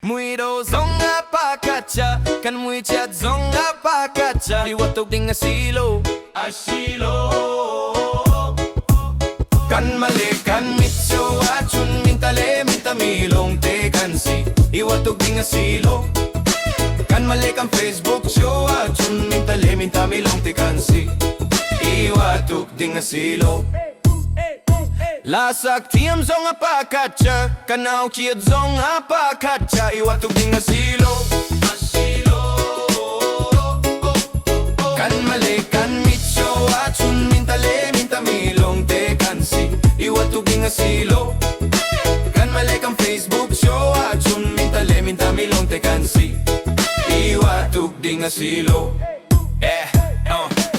Muito zonga pakatcha, kan muy chat zonga pakatcha. Iwatok ding asilo, kan mali kan mitso achun mintale mintamilong te kansi. Iwatok ding asilo, kan mali kan Facebook show achun mintale mintamilong te kansi. Iwatok ding asilo. Lasak tiem zonga pakatcha, kanao kiat zonga pakatcha. Iwatok ding asilo, kan mali kan mitso achun mintale mintamilong te kansi. Iwatok ding asilo, kan mali kan Facebook show achun mintale mintamilong te kansi. Iwatok ding asilo.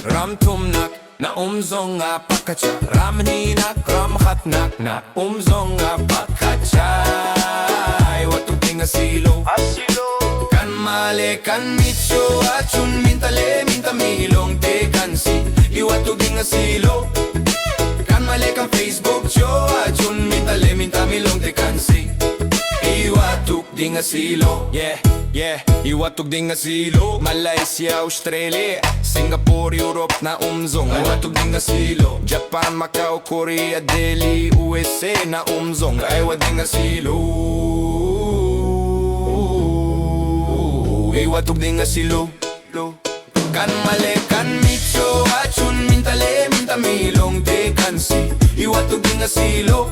Ram tumnak na zonga pakatcha, ram hinak ram khatnak na zonga pakatcha. Iwatok ding asilo, kan mali kan mitso achun mintale mintamilong te kansi. Iwatok ding asilo, kan mali kan Facebook show achun mintale mintamilong te kansi. Iwatok ding asilo. Iwatok ding asilo. Malaysia, Australia, Singapore, Europe na zong. Iwatok ding asilo. Japan, Macau, Korea, Delhi, USA na zong. Iwatok ding asilo. Iwatok ding asilo. Kan mali kan mitso achun mintale mintamilong te kansi. Iwatok ding asilo,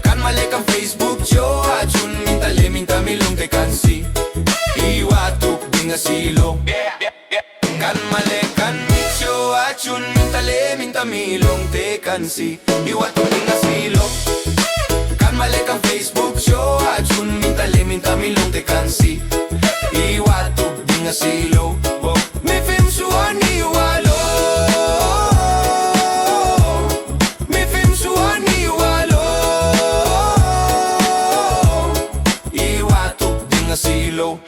kan mali kan Facebook show achun mintale mintamilong te kansi. Iwatok ding asilo, kan mali kan mitso achun mintale mintamilong te kansi. Iwatok ding asilo, kan mali kan Facebook show achun mintale mintamilong te kansi. Iwatok ding asilo. Mi film suani walo, mi film suani walo. Iwatok ding asilo.